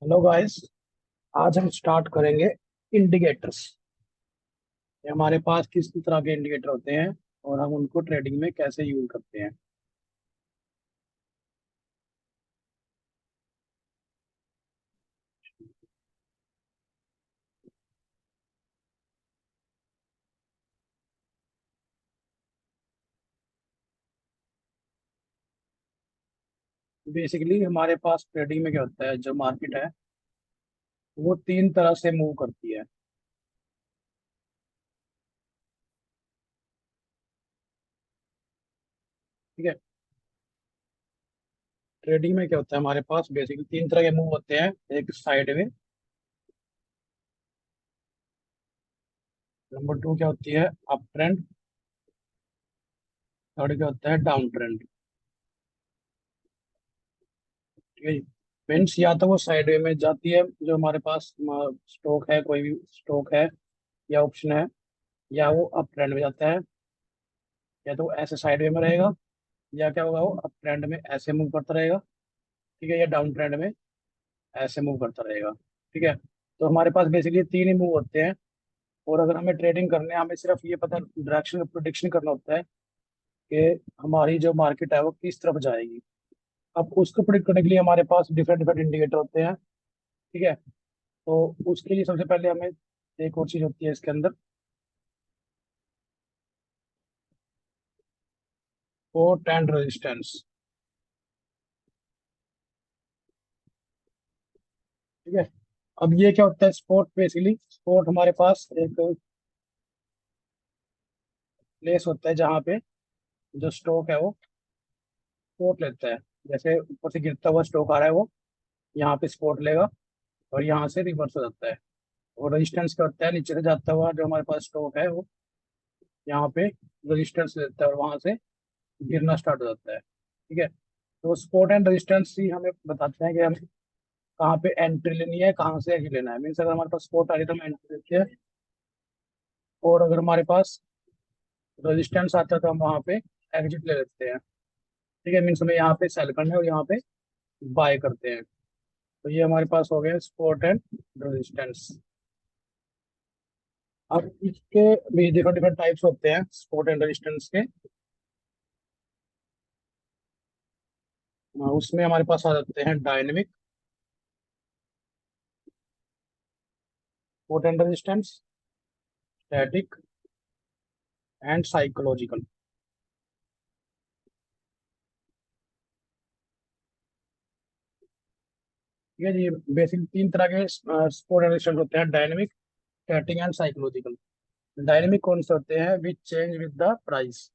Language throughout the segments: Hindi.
Hello guys. आज हम स्टार्ट करेंगे इंडिकेटर्स। हमारे पास किस तरह के इंडिकेटर होते हैं और हम उनको ट्रेडिंग में कैसे यूज करते हैं। बेसिकली हमारे पास ट्रेडिंग में क्या होता है, जो मार्केट है वो तीन तरह से मूव करती है। ठीक है। ट्रेडिंग में क्या होता है, हमारे पास बेसिकली तीन तरह के मूव होते हैं। एक साइड में, नंबर टू क्या होती है, अप ट्रेंड। थर्ड क्या होता है, डाउन ट्रेंड। ठीक है। मीन्स या तो वो साइड वे में जाती है, जो हमारे पास स्टॉक है, कोई भी स्टॉक है या ऑप्शन है, या वो अप ट्रेंड में जाता है, या तो वो ऐसे साइड वे में रहेगा, या क्या होगा, वो अप ट्रेंड में ऐसे मूव करता रहेगा। ठीक है। या डाउन ट्रेंड में ऐसे मूव करता रहेगा। ठीक है। तो हमारे पास बेसिकली तीन ही मूव होते हैं। और अगर हमें ट्रेडिंग करने है, हमें सिर्फ ये पता डायरेक्शन का प्रोडिक्शन करना होता है कि हमारी जो मार्केट है वो किस तरफ जाएगी। अब उसको प्रोडिक्ट करने के लिए हमारे पास डिफरेंट डिफरेंट इंडिकेटर होते हैं। ठीक है। तो उसके लिए सबसे पहले हमें एक और चीज होती है इसके अंदर, सपोर्ट एंड रेजिस्टेंस। ठीक है। अब ये क्या होता है, स्पोर्ट बेसिकली स्पोर्ट हमारे पास एक प्लेस होता है जहाँ पे जो स्टॉक है वो सपोर्ट लेता है। जैसे ऊपर से गिरता हुआ स्टॉक आ रहा है, वो यहाँ पे सपोर्ट लेगा और यहाँ से रिवर्स हो जाता है। और रेजिस्टेंस क्या होता है, नीचे से जाता हुआ जो हमारे पास स्टॉक है वो यहाँ पे रेजिस्टेंस लेता है और वहां से गिरना स्टार्ट हो जाता है। ठीक है। तो सपोर्ट एंड रेजिस्टेंस ही हमें बताते हैं कि हम कहाँ पे एंट्री लेनी है, कहाँ से एग्जिट लेना है। मीन्स अगर हमारे पास सपोर्ट आ रही है तो हम एंट्री लेते हैं, और अगर हमारे पास रेजिस्टेंस आता है तो हम वहाँ पे एग्जिट ले लेते हैं। ठीक है। मीन्स हमें यहाँ पे सेल करना है और यहाँ पे बाय करते हैं। तो ये हमारे पास हो गया सपोर्ट एंड रेजिस्टेंस। अब इसके भी डिफरेंट डिफरेंट टाइप्स होते हैं सपोर्ट एंड रेजिस्टेंस के। उसमें हमारे पास आ जाते हैं dynamic, support and resistance, static and psychological. ठीक है जी। बेसिक तीन तरह के सपोर्ट एंड रेजिस्टेंस होते हैं, dynamic, static and psychological. Dynamic कौन से होते हैं, which change with the price.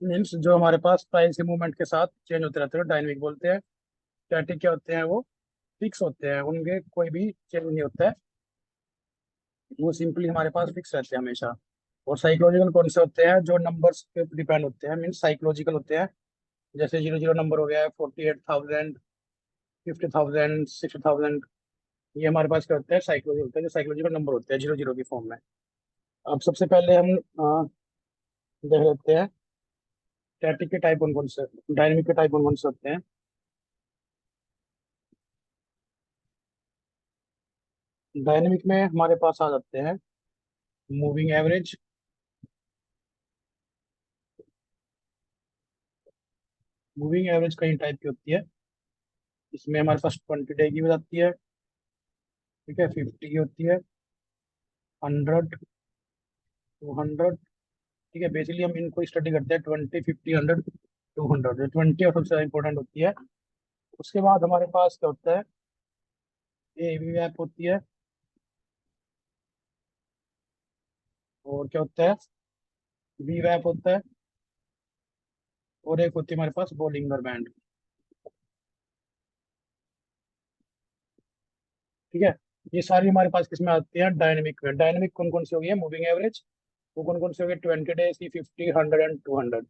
Means जो हमारे पास प्राइस के मूवमेंट के साथ चेंज होते रहते हैं डायनेमिक बोलते हैं। स्टैटिक क्या होते हैं, वो फिक्स होते हैं, उनके कोई भी चेंज नहीं होता है, वो सिंपली हमारे पास फिक्स रहते हैं हमेशा। और साइकोलॉजिकल कौन से होते हैं, जो नंबर्स पे डिपेंड होते हैं, मीन्स साइकोलॉजिकल होते हैं। जैसे 00 नंबर हो गया है, 48,000, 50,000, 60,000। ये हमारे पास क्या होता है, साइकोलॉजी होता है, जो साइकोलॉजिकल नंबर होते हैं 00 की फॉर्म में। अब सबसे पहले हम देख लेते हैं स्टैटिक के टाइप कौन कौन से, डायनेमिक के टाइप कौन कौन से होते हैं। डायनेमिक में हमारे पास आ जाते हैं मूविंग एवरेज। मूविंग एवरेज कई टाइप की होती है। इसमें हमारे पास 20 डे की भी आती है। ठीक है। 50 की होती है, 100, 200। ठीक है। बेसिकली हम इनको स्टडी करते हैं 20, 50, 100, 200। 20 और सबसे इंपॉर्टेंट होती है। उसके बाद हमारे पास क्या होता है, ए वी ऐप होती है, और क्या होता है, वी वैप होता है, और एक होती है हमारे पास बॉलिंगर बैंड। ठीक है। ये सारी हमारे पास किसमें आती है, डायनेमिक में। डायनेमिक कौन कौन सी होगी, मूविंग एवरेज, वो कौन कौन सी होगी, 20 डेज की, 50, 100 एंड 200।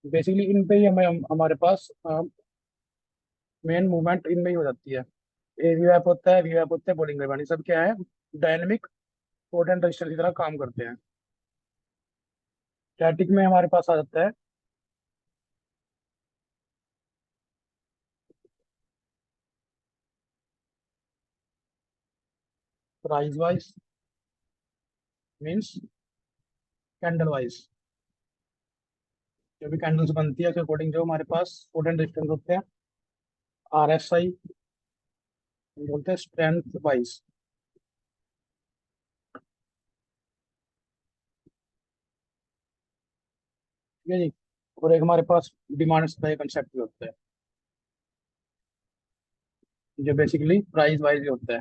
बेसिकली इन पे ही हमें हमारे पास मेन मूवमेंट इनमें ही हो जाती है। ए वी ऐप होता है, वी ऐप होता है, बॉलिंगर बैंड, ये सब क्या है, डायनेमिक सपोर्ट एंड रजिस्टर की तरह काम करते हैं। स्टैटिक में हमारे पास आ जाता है, price wise means candle wise, जो भी कैंडल्स बनती है उसके अकॉर्डिंग जो हमारे पास सपोर्ट एंड रेजिस्टेंस होते हैं। RSI बोलते हैं स्ट्रेंथ वाइज। ठीक है जी। और एक हमारे पास डिमांड सप्लाई कंसेप्ट भी होता है, जो बेसिकली प्राइस वाइज होता है।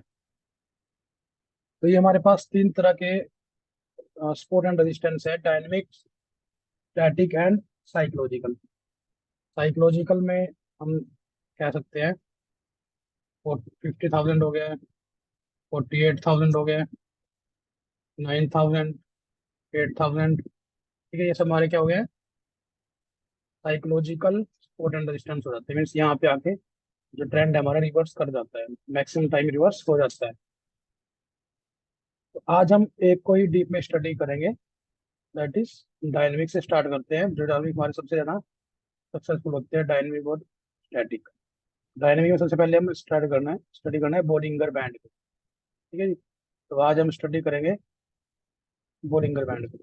तो ये हमारे पास तीन तरह के सपोर्ट एंड रेजिस्टेंस है, dynamic, static and psychological. Psychological में हम कह सकते हैं 50,000 हो गए, 48,000 हो गए, 9,000, 8,000। ठीक है, ये सब हमारे क्या हो गए, साइकोलॉजिकल सपोर्ट एंड रेजिस्टेंस हो जाते हैं। मीन्स यहाँ पे आके जो ट्रेंड है हमारा रिवर्स कर जाता है, मैक्सिमम टाइम रिवर्स हो जाता है। तो आज हम एक को ही डीप में स्टडी करेंगे, दैट इज डायनेमिक से स्टार्ट करते हैं। जो डायनेमिक हमारे सबसे ज़्यादा सक्सेसफुल होते हैं, डायनेमिक और स्टैटिक। डायनेमिक में सबसे पहले हम स्टडी करना है बोलिंगर बैंड को। ठीक है जी। तो आज हम स्टडी करेंगे बोलिंगर बैंड को।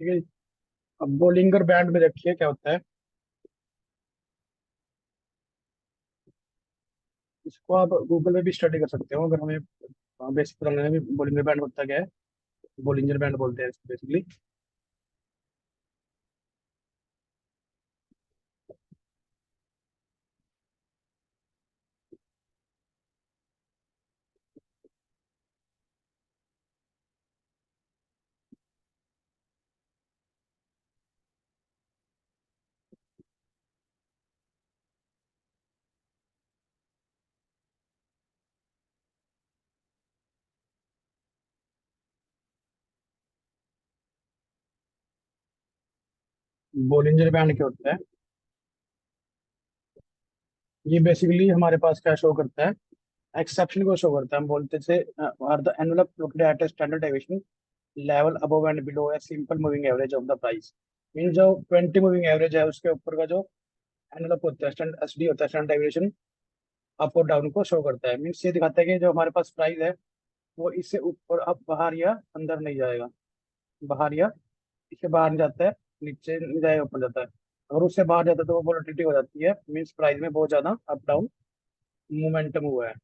ठीक है जी। अब बोलिंगर बैंड में देखिए क्या होता है। इसको आप गूगल में भी स्टडी कर सकते हो, अगर हमें बेसिक पता नहीं है भी बोलिंगर बैंड होता क्या है। बोलिंजर बैंड बोलते हैं इसको बेसिकली। बोलिंजर बैंड क्या होता है, ये बेसिकली हमारे पास क्या शो करता है, एक्सेप्शन को शो करता है। हम बोलते थे are the envelope located at a standard deviation level above and below a simple moving average of the price. Mean जो 20 मूविंग एवरेज है उसके ऊपर का जो एनवेलप होता है, स्टैंड एसडी होता है, स्टैंडर्ड डेविएशन अप और डाउन को शो करता है। मीन्स ये दिखाता है कि जो हमारे पास प्राइस है वो इससे ऊपर अप बाहर या अंदर नहीं जाएगा, बाहर या इसके बाहर नहीं जाता है, नीचे नहीं जाएगा ऊपर जाता है। अगर उससे बाहर जाता है तो वो वोलेटिलिटी हो जाती है, मीन्स प्राइस में बहुत ज्यादा अप डाउन मोमेंटम हुआ है।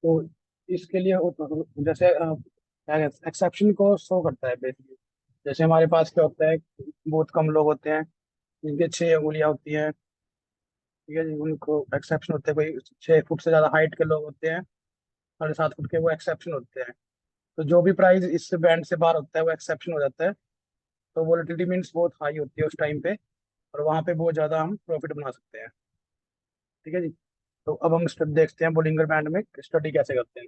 तो इसके लिए जैसे एक्सेप्शन को शो करता है बेसिकली। जैसे हमारे पास क्या होता है, बहुत कम लोग होते हैं जिनके 6 उंगलियां होती हैं। ठीक है जी, उनको एक्सेप्शन होते हैं। कोई 6 फुट से ज्यादा हाइट के लोग होते हैं, 7.5 फुट के, वो एक्सेप्शन होते हैं। तो जो भी प्राइस इस बैंड से बाहर होता है वो एक्सेप्शन हो जाता है। तो वोलेटिलिटी मीन्स बहुत हाई होती है उस टाइम पे, और वहां पे बहुत ज्यादा हम प्रॉफिट बना सकते हैं। ठीक है जी। तो अब हम देखते हैं बोलिंगर बैंड में स्टडी कैसे करते हैं।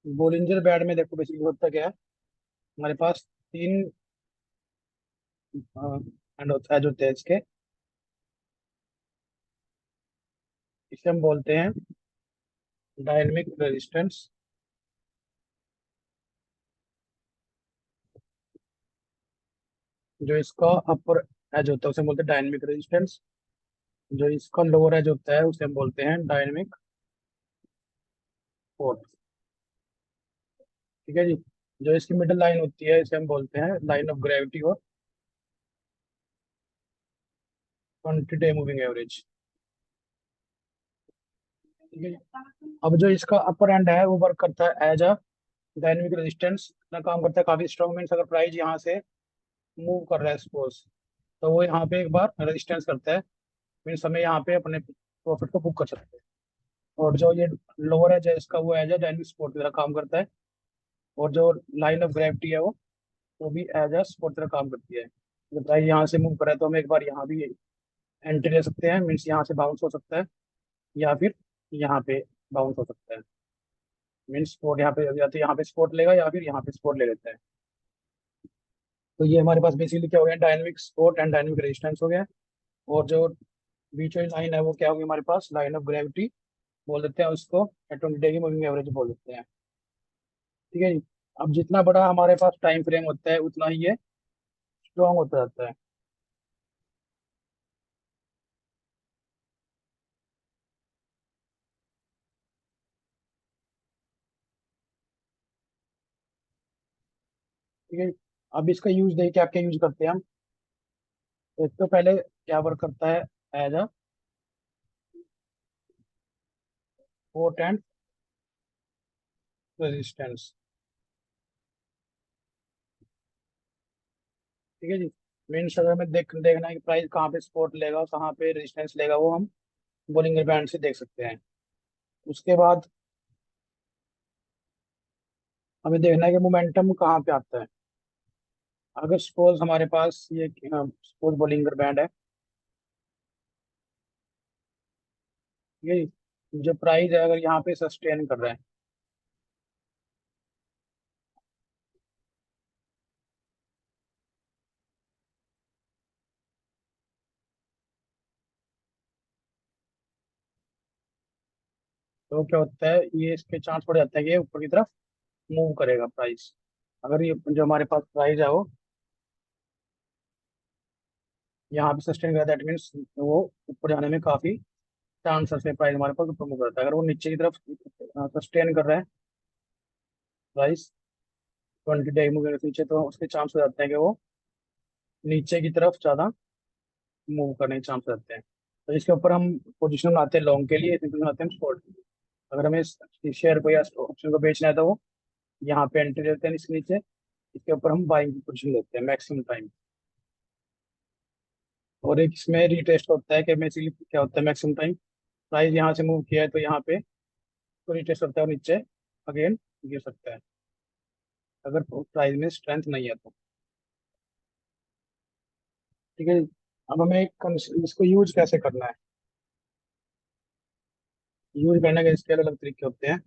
बोलिंजर बैंड में देखो बेसिकली होता क्या है, हमारे पास तीन एंड होता है जो तेज के, इसे हम बोलते हैं डायनेमिक रेजिस्टेंस। जो इसका अपर एज होता है उसे हम बोलते हैं डायनेमिक रेजिस्टेंस। जो इसका लोअर एज होता है उसे हम बोलते हैं डायनेमिक फोर्स। ठीक है जी। जो इसकी मिडिल लाइन होती है इसे हम बोलते हैं लाइन ऑफ ग्रेविटी और 20 डे मूविंग एवरेज। ठीक है जी। अब जो इसका अपर एंड है वो वर्क करता है एज अ डायनेमिक रेजिस्टेंस, ना काम करता है काफी स्ट्रॉन्ग। मीन्स अगर प्राइस यहाँ से मूव कर रहा है सपोज, तो वो यहाँ पे एक बार रेजिस्टेंस करता है। मीन्स हमें यहाँ पे अपने प्रॉफिट को बुक कर सकते हैं। और जो ये लोअर एज है इसका, वो एज अ डायनेमिक सपोर्ट की तरह काम करता है। और जो लाइन ऑफ ग्रेविटी है वो भी एज अ सपोर्ट की तरह काम करती है। जब प्राइस यहाँ से मूव कर रहा है तो हम एक बार यहाँ भी एंट्री ले सकते हैं। मीन्स यहाँ से बाउंस हो सकता है, या फिर यहाँ पे बाउंस हो सकता है। मीन्स स्पोर्ट यहाँ पे, या तो यहाँ पे स्पोर्ट लेगा या फिर यहाँ पे स्पोर्ट ले लेता है। तो ये हमारे पास बेसिकली क्या हो गया, dynamic support and dynamic resistance हो गया। और जो बीच वाली लाइन है वो क्या होगी हमारे पास, लाइन ऑफ ग्रेविटी बोल देते हैं उसको, 20 डे की मूविंग एवरेज बोल देते हैं। ठीक है जी। अब जितना बड़ा हमारे पास टाइम फ्रेम होता है उतना ही ये स्ट्रॉन्ग होता जाता है। ठीक है जी। अब इसका यूज देखिए क्या क्या यूज करते हैं हम। एक तो पहले क्या वर्क करता है, as a support and resistance. ठीक है जी। मीन्स अगर हमें देखना है कि प्राइस कहाँ पे सपोर्ट लेगा और कहाँ पे रेजिस्टेंस लेगा, वो हम बोलिंगर बैंड से देख सकते हैं। उसके बाद हमें देखना है कि मोमेंटम कहाँ पे आता है। अगर सपोज हमारे पास ये सपोज बोलिंगर बैंड है, ठीक है जी, जो प्राइस है अगर यहाँ पे सस्टेन कर रहा है, तो क्या होता है, ये इसके चांस बढ़ जाते हैं कि ये ऊपर की तरफ मूव करेगा प्राइस। अगर ये जो हमारे पास प्राइस है वो यहाँ पे सस्टेन कर, दैट मीन्स वो ऊपर जाने में काफी चांसेस है, प्राइस हमारे पास ऊपर मूव करता है। अगर वो नीचे की तरफ सस्टेन कर रहा है प्राइस 20 डे मूव के नीचे, तो उसके चांस हो जाते हैं कि वो नीचे की तरफ ज्यादा मूव करने के चांस रहते हैं। तो इसके ऊपर हम पोजीशन बनाते हैं लॉन्ग के लिए, इसमें बनाते हैं शॉर्ट। अगर हमें इस शेयर को या ऑप्शन को बेचना है तो वो यहाँ पे एंट्री लेते हैं इसके नीचे, इसके ऊपर हम बाइंग की पोजीशन लेते हैं मैक्सिमम टाइम। और एक इसमें रिटेस्ट होता है कि बेसिकली क्या होता है, मैक्सिमम टाइम प्राइस यहाँ से मूव किया है तो यहाँ पे तो रिटेस्ट करता है और नीचे अगेन गिर सकता है अगर प्राइस में स्ट्रेंथ नहीं है तो। ठीक है जी। अब हमें इसको यूज कैसे करना है, यूज करने के इसके अलग अलग तरीके होते हैं।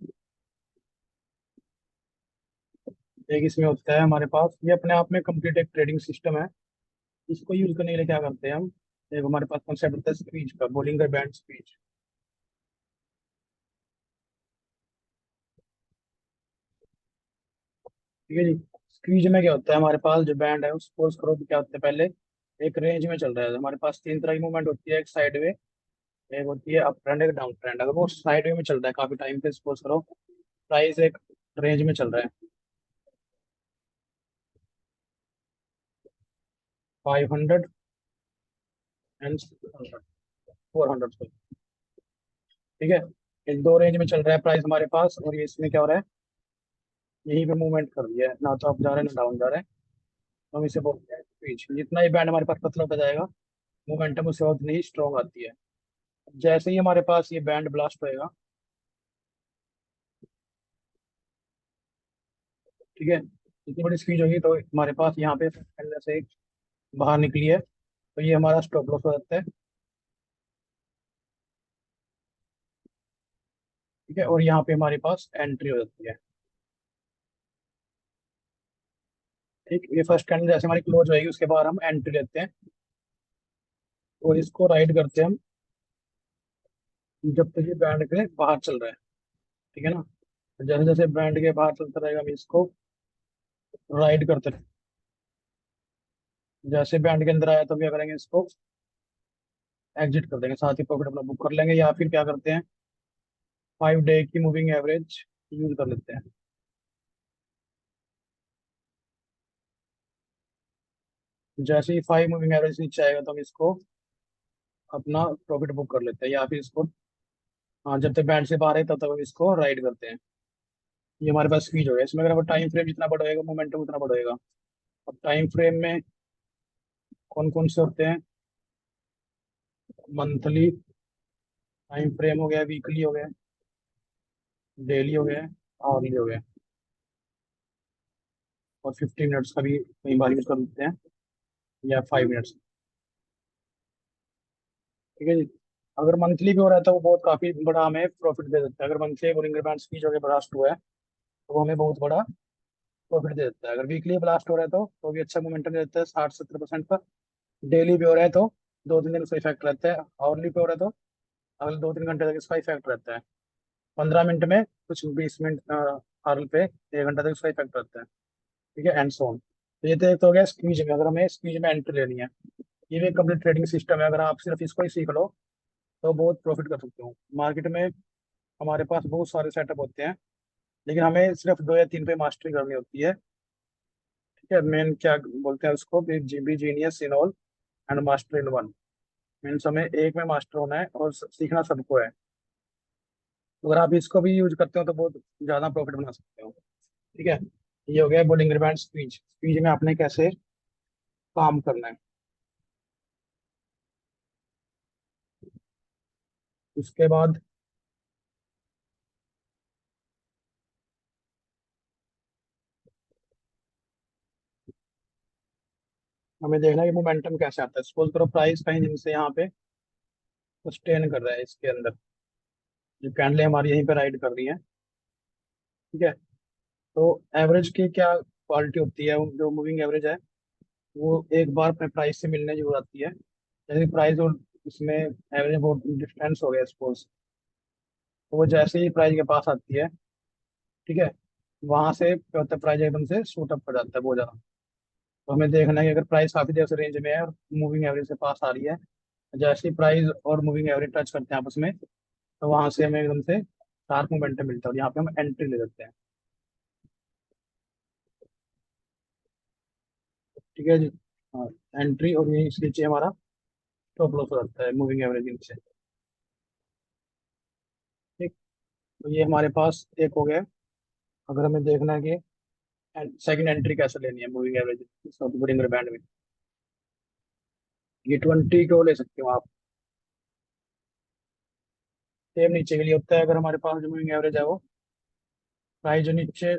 एक इसमें होता है हमारे पास, ये अपने आप में कंप्लीट एक ट्रेडिंग सिस्टम है। इसको यूज करने के लिए क्या करते हैं हम, एक हमारे पास कॉन्सेप्ट होता है स्क्वीज का, बोलिंगर बैंड स्क्वीज। ठीक है जी। स्क्वीज में क्या होता है, हमारे पास जो बैंड है सपोज करो कि क्या होता है, पहले एक रेंज में चल रहा है, हमारे पास तीन तरह की मूवमेंट होती है, एक साइड वे, एक होती है अप ट्रेंड, एक डाउन ट्रेंड। अगर वो साइड वे में चल रहा है काफी टाइम पे, सपोज करो प्राइस एक रेंज में चल रहा है 500 एंड 400 पे। ठीक है। एक दो रेंज में चल रहा है प्राइस हमारे पास, और ये इसमें क्या हो रहा है, यहीं पे मूवमेंट कर दिया है, ना तो अप जा रहा है ना डाउन जा रहा है। तो हम इसे बोलते हैं स्पीच। जितना ये बैंड हमारे पास पतला होता जाएगा, मोमेंटम उससे उतनी ही स्ट्रॉन्ग आती है। जैसे ही हमारे पास ये बैंड ब्लास्ट होएगा, ठीक है, इतनी बड़ी स्पीड होगी तो हमारे पास यहाँ पे अंदर से एक बाहर निकली है, तो ये हमारा स्टॉप लॉस हो जाता है। ठीक है। और यहाँ पे हमारे पास एंट्री हो जाती है। ठीक, ये फर्स्ट कैंडल जैसे हमारी क्लोज होएगी उसके बाद हम एंट्री लेते हैं और इसको राइड करते हैं हम जब तक ये बैंड के बाहर चल रहा है। ठीक है ना। जैसे जैसे बैंड के बाहर चलता रहेगा हम इसको राइड करते रहेंगे। जैसे बैंड के अंदर आया तो क्या करेंगे, इसको एग्जिट कर देंगे, साथ ही प्रॉफिट अपना बुक कर लेंगे, या फिर क्या करते हैं 5 डे की मूविंग एवरेज यूज कर लेते हैं। जैसे ही 5 मूविंग एवरेज नीचे आएगा तो हम इसको अपना प्रॉफिट बुक कर लेते हैं, या फिर इसको, हाँ, जब तक बैंड से बाहर है तब तक हम इसको राइड करते हैं। ये हमारे पास स्क्वीज हो गया। इसमें अगर टाइम फ्रेम जितना बड़ा होगा मोमेंटम उतना बड़ा होगा। अब टाइम फ्रेम में कौन कौन से होते हैं, मंथली टाइम फ्रेम हो गया, वीकली हो गया, डेली हो गया, आवरली हो गया, और 50 मिनट्स का भी कई बार यूज कर लेते हैं, या 5 मिनट्स। ठीक है जी। अगर मंथली भी हो रहा है तो वो बहुत काफी बड़ा हमें प्रॉफिट दे देता है। अगर मंथली बोलिंगर बैंड स्पीच हो गया बर्स्ट हुआ है तो वो हमें बहुत बड़ा प्रॉफिट दे देता है। अगर वीकली ब्लास्ट हो रहा है तो भी अच्छा मोमेंटम दे देता है 60-70% का। डेली पे हो रहा है तो 2-3 दिन उसका इफेक्ट रहता है। आवरली पे हो रहा है तो अगले 2-3 घंटे तक इसका इफेक्ट रहता है। 15 मिनट में कुछ 20 मिनट आवर्ली पे 1 घंटा तक उसका इफेक्ट रहता है। ठीक है, एंड सो ऑन। तो ये तो एक तो हो गया स्क्वीज में, अगर हमें स्क्वीज में एंट्री लेनी है। ये भी कंप्लीट ट्रेडिंग सिस्टम है, अगर आप सिर्फ इसको ही सीख लो तो बहुत प्रॉफिट कर सकते हो। मार्केट में हमारे पास बहुत सारे सेटअप होते हैं, लेकिन हमें सिर्फ 2 या 3 पे मास्टरी करनी होती है। ठीक है, मेन क्या बोलते हैं उसको, be genius in all and master in one. Means हमें एक में मास्टर होना है और सीखना सबको है। तो अगर आप इसको भी यूज करते हो तो बहुत ज्यादा प्रॉफिट बना सकते हो। ठीक है, ये हो गया बोलिंगर बैंड स्पीच। स्पीच में आपने कैसे काम करना है। उसके बाद हमें देखना है कि मोमेंटम कैसे आता है। सपोज करो प्राइस कहीं दिन से यहाँ पे सस्टेन कर रहा है इसके अंदर, जो कैंडलें हमारी यहीं पे राइड कर रही है। ठीक है, तो एवरेज की क्या क्वालिटी होती है, जो मूविंग एवरेज है वो एक बार अपने प्राइस से मिलने जरूर आती है। जैसे प्राइस और इसमें एवरेज बहुत डिस्टेंस हो गया सपोज, तो वो जैसे ही प्राइस के पास आती है, ठीक है, वहां से क्या होता है, प्राइस एकदम से शूट अप कर जाता है बहुत ज्यादा। तो हमें देखना है कि अगर प्राइस काफी देर से रेंज में है और मूविंग एवरेज से पास आ रही है, जैसे ही प्राइस और मूविंग एवरेज टच करते हैं आपस में, तो वहां से हमें एकदम से शार्प मोमेंटम मिलता है और यहाँ पे हम एंट्री ले लेते हैं। ठीक है जी। हाँ, एंट्री, और यही इसके नीचे हमारा स्टॉप लॉस हो जाता है मूविंग एवरेज के नीचे। ठीक, तो ये हमारे पास एक हो गया। अगर हमें देखना है कि सेकंड एंट्री कैसे लेनी है मूविंग एवरेज बड़िंगर बैंड में, ये 20 को ले सकते हो आप। सेम नीचे के लिए होता है, अगर हमारे पास जो मूविंग एवरेज है वो प्राइस जो नीचे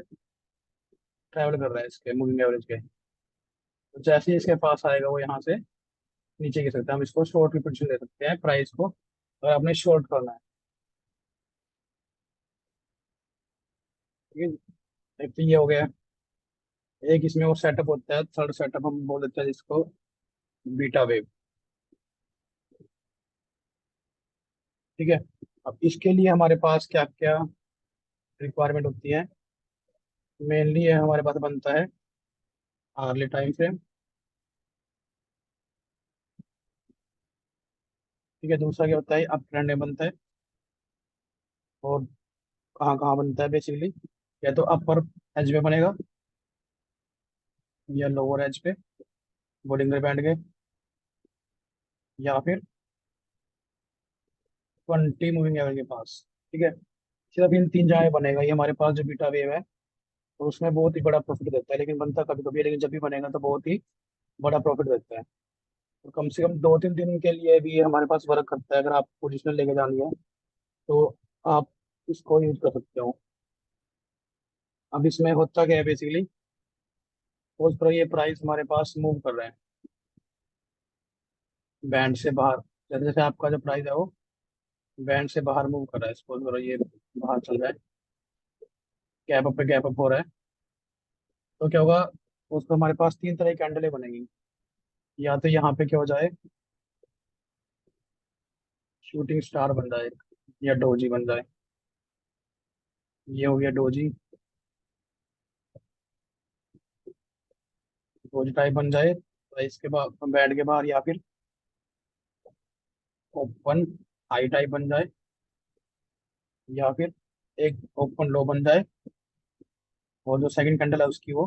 ट्रैवल कर रहा है इसके मूविंग एवरेज के, तो जैसे ही इसके पास आएगा वो यहाँ से नीचे गिर सकता है। हम इसको शॉर्ट की पोजीशन ले सकते हैं प्राइस को, अगर आपने शॉर्ट करना है। ठीक है, एक तो ये हो गया। एक इसमें वो सेटअप होता है, थर्ड सेटअप हम बोल देते हैं जिसको बीटा वेव। ठीक है, अब इसके लिए हमारे पास क्या क्या रिक्वायरमेंट होती है। मेनली ये हमारे पास बनता है आर्ली टाइम फ्रेम। ठीक है, दूसरा क्या होता है, अप ट्रेंड में बनता है। और कहाँ कहाँ बनता है बेसिकली, या तो अपर एज पे बनेगा या लोअर एज पे बॉलिंगर बैंड के, या फिर 20 मूविंग एवरेज के पास। ठीक है, सिर्फ इन 3 जगह बनेगा ये हमारे पास जो बीटा वेव है। तो उसमें बहुत ही बड़ा प्रॉफिट देता है, लेकिन बनता कभी कभी है, लेकिन जब भी बनेगा तो बहुत ही बड़ा प्रॉफिट देता है। तो कम से कम 2-3 दिन के लिए भी ये हमारे पास वर्क करता है। अगर आप पोजिशनल लेके जानी है तो आप इसको यूज कर सकते हो। अब इसमें होता क्या है बेसिकली, सपोज करो ये प्राइस हमारे पास मूव कर रहे हैं बैंड से बाहर। जैसे जैसे आपका जो प्राइस है वो बैंड से बाहर मूव कर रहा है, सपोज करो ये बाहर चल रहा है, गैप अप हो रहा है, तो क्या होगा, उसको हमारे पास 3 तरह की कैंडलें बनेंगी। या तो यहाँ पे क्या हो जाए, शूटिंग स्टार बन जाए, या डोजी बन जाए। ये हो गया डोजी, डोजी टाइप बन जाए प्राइस के बाद बैंड के बाहर, या फिर ओपन हाई टाइप बन जाए, या फिर एक ओपन लो बन जाए, और जो सेकंड कैंडल है उसकी वो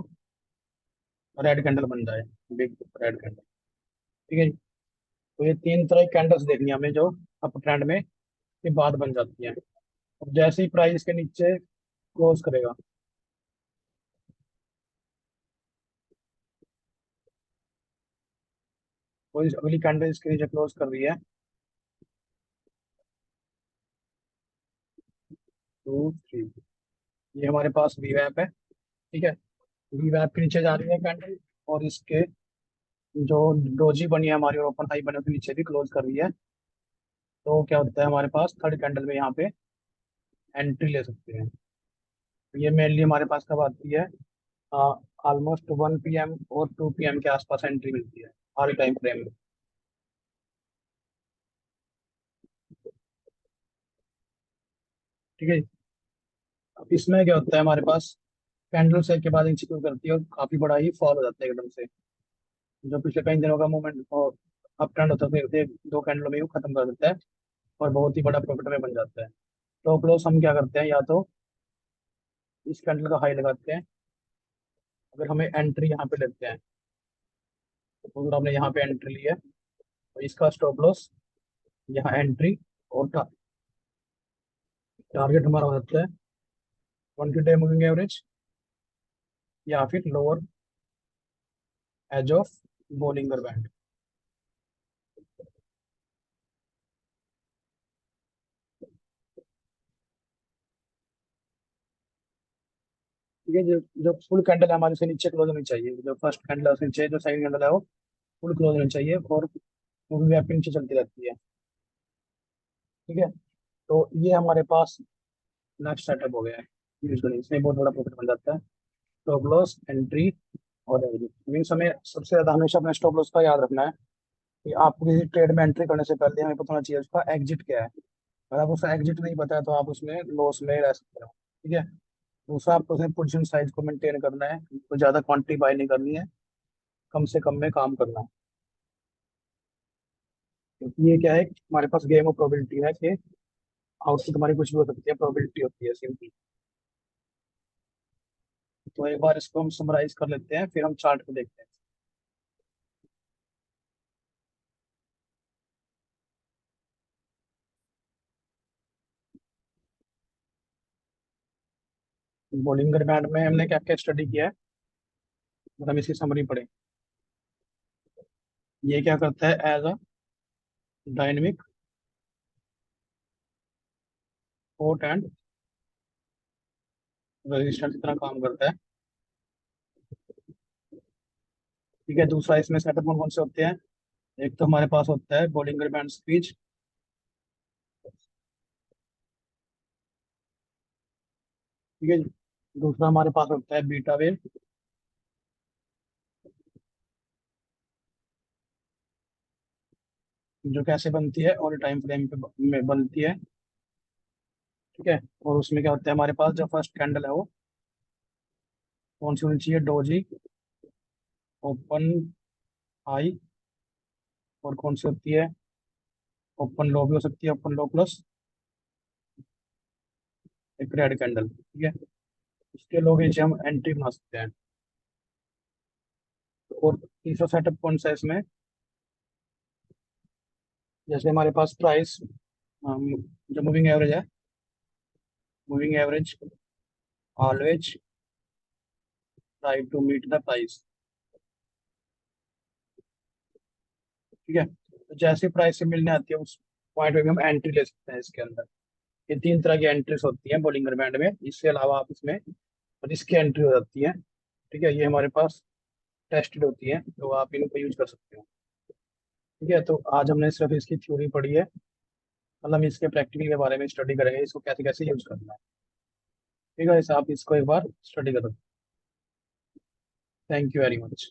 रेड कैंडल बन जाए, बिग रेड कैंडल। ठीक है जी। तो ये 3 तरह की कैंडल्स देखनी है हमें जो अप ट्रेंड में के बाद बन जाती हैं। अब जैसे ही प्राइस के नीचे क्लोज करेगा, कोई अगली कैंडल इसके नीचे क्लोज कर रही है, 2 3, ये हमारे पास वी वैप है। ठीक है, वी वैप के नीचे जा रही है कैंडल, और इसके जो डोजी बनी है हमारी और ओपन हाई बने उसके नीचे भी क्लोज कर रही है। तो क्या होता है, हमारे पास थर्ड कैंडल में यहाँ पे एंट्री ले सकते हैं। तो ये मेनली हमारे पास कब आती है, ऑलमोस्ट 1 PM और 2 PM के आसपास एंट्री मिलती है हर टाइम फ्रेम में। ठीक है जी। अब इसमें क्या होता है हमारे पास, कैंडल सेल के बाद इंक्रीज करती है और काफी बड़ा ही फॉल हो जाता है एकदम से। जो पिछले कई दिनों का मूवमेंट और अप ट्रेंड होता है फिर 2 कैंडलों में ही वो खत्म कर देता है और बहुत ही बड़ा प्रॉफिट में बन जाता है। स्टॉप लॉस हम क्या करते हैं, या तो इस कैंडल का हाई लगाते हैं। अगर हमें एंट्री यहाँ पे लेते हैं, तो अगर हमने यहाँ पे एंट्री ली है तो इसका स्टॉप लॉस यहाँ एंट्री और टारगेट हमारा हो जाता है 20 डे मूविंग एवरेज या फिर lower edge of Bollinger band. ठीक है, जो जो फुल कैंडल है हमारे से नीचे क्लोज होनी चाहिए, जो फर्स्ट कैंडल है उसके नीचे जो सेकंड कैंडल है वो फुल क्लोज होनी चाहिए, और मूविंग गैप के नीचे चलती रहती है। ठीक है, तो ये हमारे पास नेक्स्ट सेटअप हो गया है। यूजुअली इसमें बहुत बड़ा प्रॉफिट बन जाता है। स्टॉप लॉस, एंट्री और एवरेज मीन्स हमें सबसे ज्यादा हमेशा अपने स्टॉप लॉस का याद रखना है कि आपको किसी ट्रेड में एंट्री करने से पहले हमें पता होना चाहिए उसका एग्जिट क्या है। अगर आपको उसका एग्जिट नहीं पता है तो आप उसमें लॉस में रह सकते हो। ठीक है, दूसरा आपको उसमें पोजीशन साइज को मेंटेन करना है, तो ज़्यादा क्वांटिटी बाय नहीं करनी है, कम से कम में काम करना है। क्योंकि ये क्या है, हमारे पास गेम ऑफ प्रोबेबिलिटी है कि आउटपुट हमारी कुछ भी हो सकती है, प्रोबेबिलिटी होती है सिंपली। तो एक बार इसको हम समराइज कर लेते हैं फिर हम चार्ट को देखते हैं। बॉलिंगर बैंड में हमने क्या क्या स्टडी किया है, मतलब हम इसकी समरी पढ़े। ये क्या करता है, as a dynamic support and resistance की तरह काम करता है। ठीक है, दूसरा इसमें सेटअप कौन कौन से होते हैं, एक तो हमारे पास होता है बॉलिंगर बैंड स्पीच। ठीक है जी। दूसरा हमारे पास होता है बीटा वेव। जो कैसे बनती है, और टाइम फ्रेम पे में बनती है। ठीक है, और उसमें क्या होता है हमारे पास, जो फर्स्ट कैंडल है वो कौन सी होनी चाहिए, डोजी, ओपन हाई, और कौन सी होती है, ओपन लो भी हो सकती है, ओपन लो प्लस एक रेड कैंडल। ठीक है, इसके लोग नीचे हम एंट्री बना सकते हैं। और तीसरा सेटअप कौन सा है इसमें, जैसे हमारे पास प्राइस, जो मूविंग एवरेज है, moving average always try to meet the price. ठीक है, तो जैसे प्राइस से मिलने आती है उस पॉइंट पे भी हम एंट्री ले सकते हैं इसके अंदर। ये तीन तरह की एंट्रीज होती हैं बॉलिंगर बैंड में, इसके अलावा आप इसमें रिस्क की एंट्री हो जाती है। ठीक है, ये हमारे पास टेस्टेड होती है तो आप इनको यूज कर सकते हो। ठीक है, तो आज हमने सिर्फ इसकी थ्योरी पढ़ी है, मतलब हम इसके प्रैक्टिकल के बारे में स्टडी करेंगे, इसको कैसे कैसे यूज करना है। ठीक है, इस आप इसको एक बार स्टडी करो। Thank you very much.